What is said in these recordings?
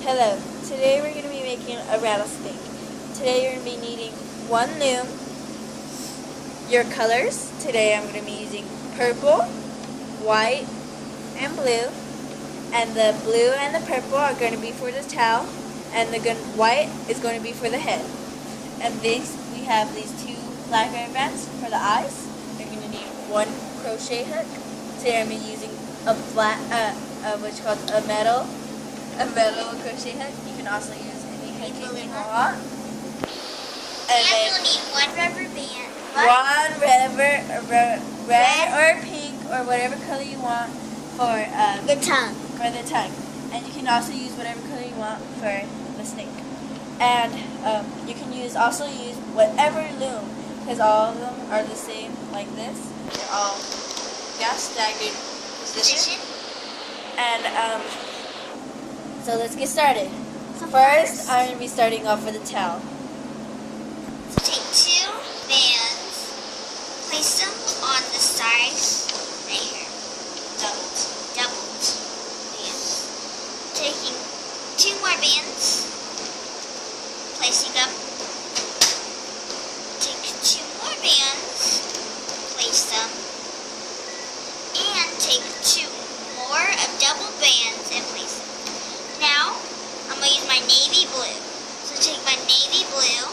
Hello, today we're going to be making a rattlesnake. Today you're going to be needing one loom, your colors. Today I'm going to be using purple, white, and blue. And the blue and the purple are going to be for the tail, and the white is going to be for the head. And we have these two black rubber bands for the eyes. You're going to need one crochet hook. Today I'm going to be using a metal crochet hook. You can also use any hook you want. And then you'll need one rubber band. One red or pink or whatever color you want for the tongue. For the tongue. And you can also use whatever color you want for the snake. And you can also use whatever loom, because all of them are the same, like this. They're all staggered position. And so let's get started. First, I'm going to be starting off with the tail. So take two bands, place them on the sides right here. Doubled bands. Taking two more bands, placing them. Take two more bands, place them. And take two more of double bands and place them. Now, I'm going to use my navy blue. So take my navy blue,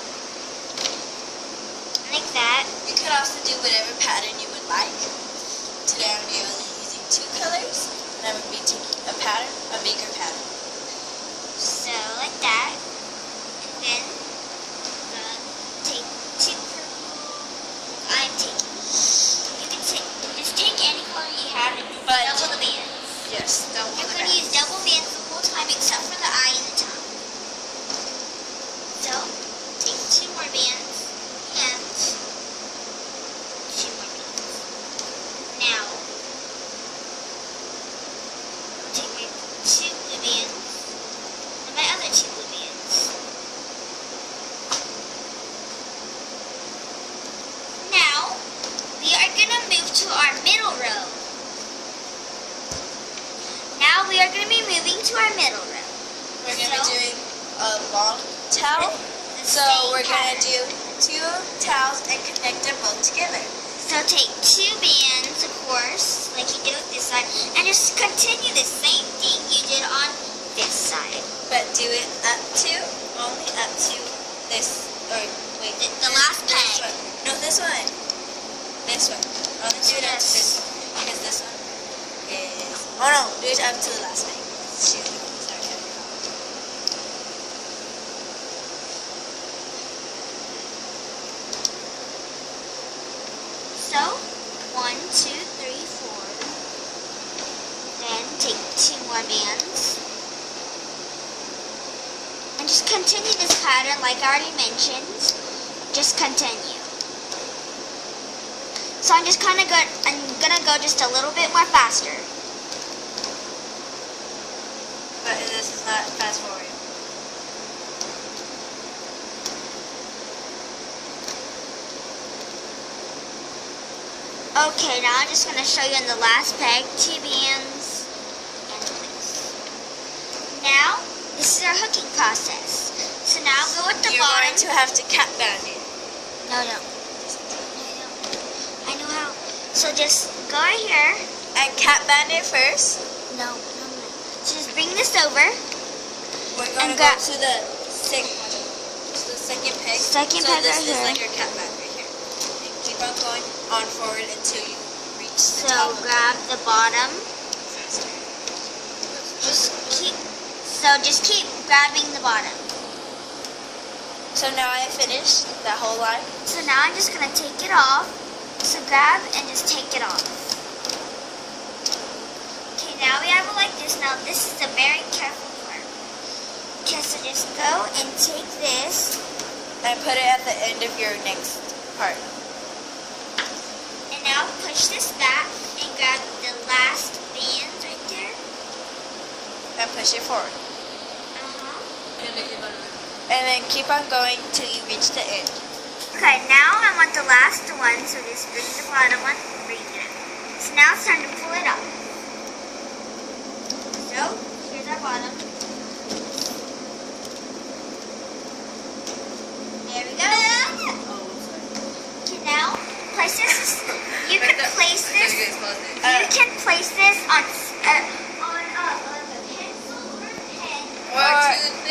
like that. You could also do whatever pattern you would like. Today I'm going to be only using two colors, and I'm going to be taking a bigger pattern. So, like that. And then, take two purple. I'm taking. You can just take any color you have and double the bands. Yes, double the bands. You're going to use double bands the whole time except for the eye and the tongue. So, take two more bands and two more bands. Now, I'll take my two blue bands and my other two blue bands. Now, we are going to move to our middle row. Now we are going to be moving to our middle row. We're going to be doing a long tail. So we're going to do two tails and connect them both together. So take two bands, of course, like you did with this side, and just continue the same thing you did on this side. But do it only up to this, or wait. The last peg. No, this one. This one. Only do it up to this one, because this one is, oh no, do it up to the last peg. Shoot. So, 1, 2, 3, 4. Then take two more bands. And just continue this pattern like I already mentioned. Just continue. So I'm gonna go just a little bit more faster. But this is not fast forward. Okay, now I'm just going to show you on the last peg, two bands, and place. Now, this is our hooking process. So now go at the bottom. You're going to have to cap band it. No. I know how. So just go right here. And cap band it first. No. So just bring this over. We're going to go to the second peg. Second so peg this right is here. like your cap band right here. And keep on going on forward until you reach the So top. grab the bottom. Just keep grabbing the bottom. So now I finished that whole line. So now I'm just going to take it off. So grab and just take it off. Okay, now we have it like this. Now this is a very careful part. Okay, so just go and take this. And put it at the end of your next part. And now push this back and grab the last band right there. And push it forward. Uh-huh. And then keep on going till you reach the end. Okay, now I want the last one, so just bring the bottom one, bring it. So now it's time to pull it up. So, here's our bottom.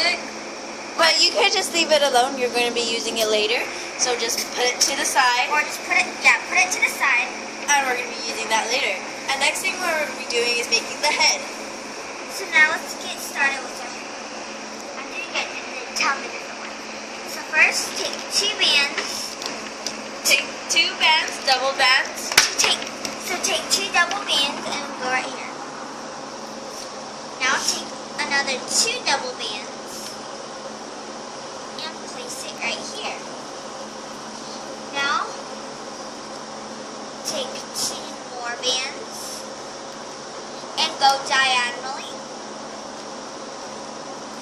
good. But you could just leave it alone. You're going to be using it later. So just put it to the side. Or just put it to the side. And we're going to be using that later. And next thing we're going to be doing is making the head. So now let's get started with our hair. I'm doing it and then tell me the different one. So first, take 2 bands. Take 2 bands, double bands. Take 2 double bands and go right here. Now take another 2 double bands and place it right here. Now take 2 more bands and go diagonally.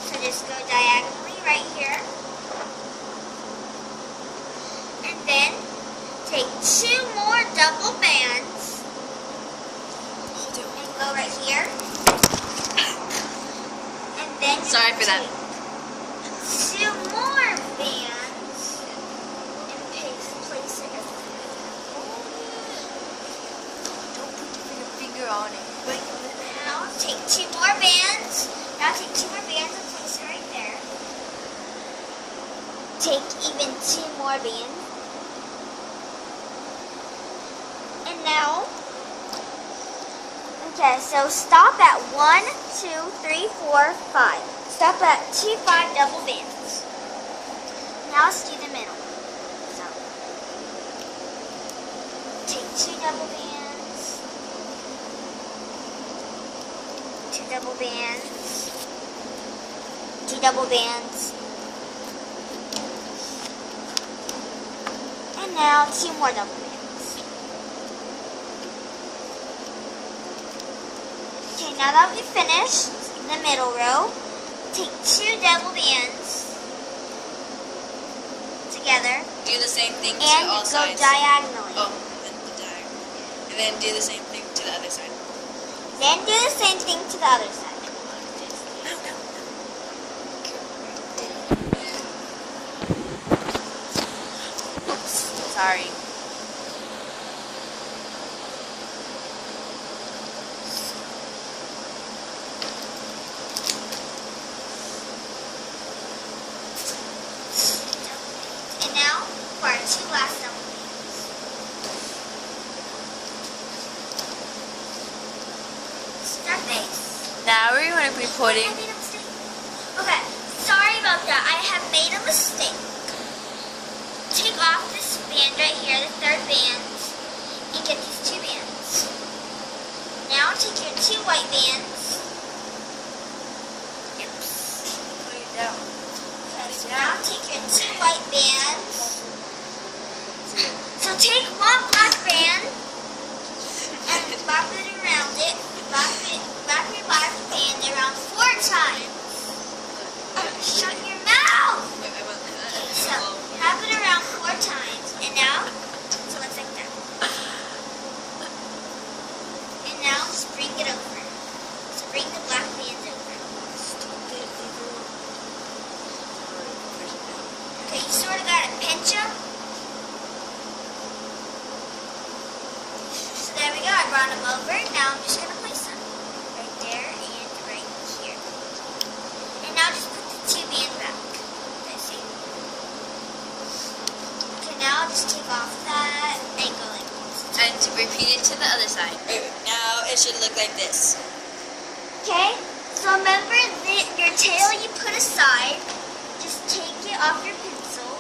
So just go diagonally right here. And then take 2 more double bands and go right here. And then Sorry for that. take 2 more bands and place it. Don't put your finger on it. Now take 2 more bands. Now take 2 more bands and place it right there. Take even 2 more bands. And now, okay, so stop at 1, 2, 3, 4, 5. Stop at 2, 5 double bands. Now let's do the middle. So take 2 double bands, 2 double bands, 2 double bands, and now 2 more double bands. Okay, now that we finished the middle row, take 2 double bands together Do the same thing to and all go sides. diagonally. Oh, and the diagonal. And then do the same thing to the other side. Then do the same thing to the other side. Oops, sorry. And now for our 2 last double bands. Start base. Now we're going to be putting... I made a mistake. Okay, sorry about that. I have made a mistake. Take off this band right here, the 3rd band, and get these 2 bands. Now take your 2 white bands. Put it down. Okay, so now take your 2 white bands. So take 1 black band and wrap it around it. Wrap your black band around 4 times. Shut your mouth! Okay, so wrap it around 4 times. And now, so it's like that. And now just bring it over. So bring the black band over. Okay, you sort of got to pinch them. So there we go. I brought them over. Now I'm just going to place them right there and right here. And now just put the 2 bands back. See? Okay, now I'll just take off that and go like this. And to repeat it to the other side. Now it should look like this. Okay, so remember your tail you put aside. Just take it off your pencil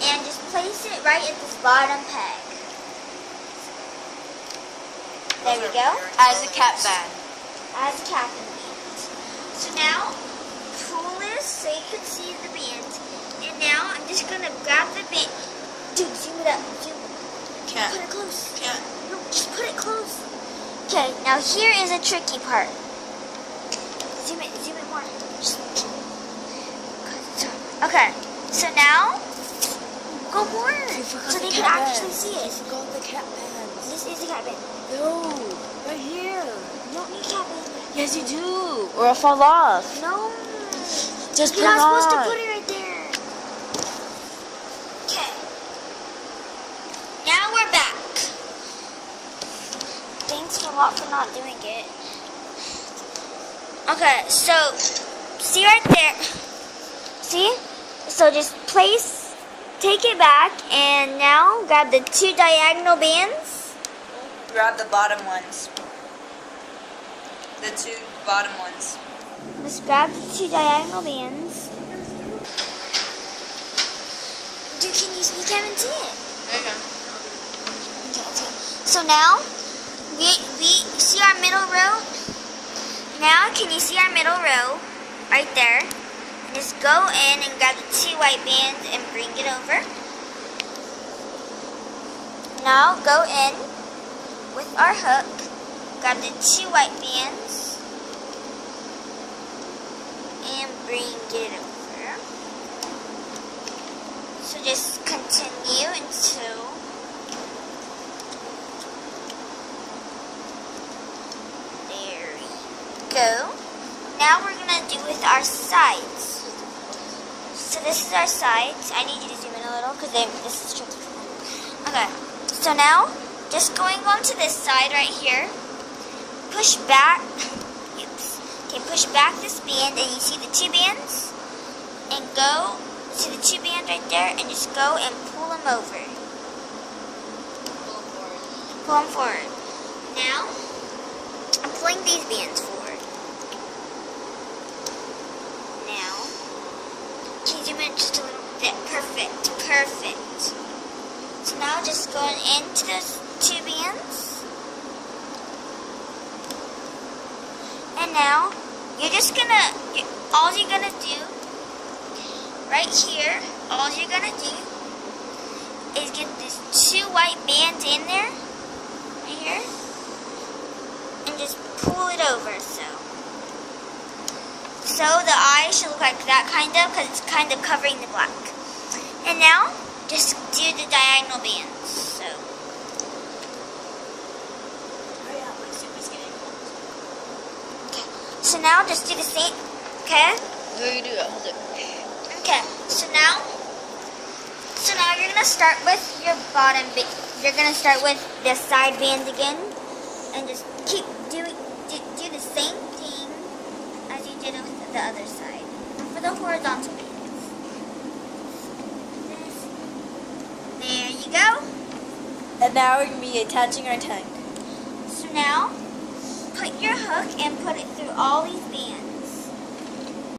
and just place it right at this bottom peg. There we go. As a cap band. As a cap and band. So now, pull this so you can see the band. And now I'm just going to grab the band. Dude, zoom it up. Zoom. Can't. Put it close. Can't. No, just put it close. Okay, now here is a tricky part. Zoom it more. Okay, so now, go more. So they can actually see it. Forgot the cap bands. This is the cap band. No, right here. You don't need cap band. Yes, you do. Or I'll fall off. No. Just put You're it not supposed to on. put it right there. Okay. Now we're back. Thanks a lot for not doing it. Okay, so see right there. See? So just take it back, and now grab the 2 diagonal bands. Grab the bottom ones. The 2 bottom ones. Just grab the 2 diagonal bands. You can't see it. Okay. Okay. So now, we see our middle row? Now, can you see our middle row? Right there. And just go in and grab the 2 white bands and bring it over. Now, go in with our hook. Grab the 2 white bands and bring it over. So just continue until there we go. Now we're gonna do with our sides. So this is our sides. I need you to zoom in a little because this is tricky. Okay. So now, just going on to this side right here. Push back. Oops. Okay, push back this band, and you see the 2 bands, and go to the 2 bands right there, and just go and pull them over. Pull them forward. Now, I'm pulling these bands forward. Now, can you zoom in just a little bit? Perfect, perfect. So now just going into those 2 bands. And now, all you're gonna do, right here, all you're gonna do is get these 2 white bands in there, right here, and just pull it over, so the eye should look like that kind of, because it's kind of covering the black. And now, just do the diagonal bands, so. Okay, so now just do the same, okay? What do you do? Hold it. Okay, so now you're gonna start with your bottom. You're gonna start with the side bands again, and just keep do the same thing as you did with the other side for the horizontal bands. There you go. And now we're going to be attaching our tongue. So now, put your hook and put it through all these bands.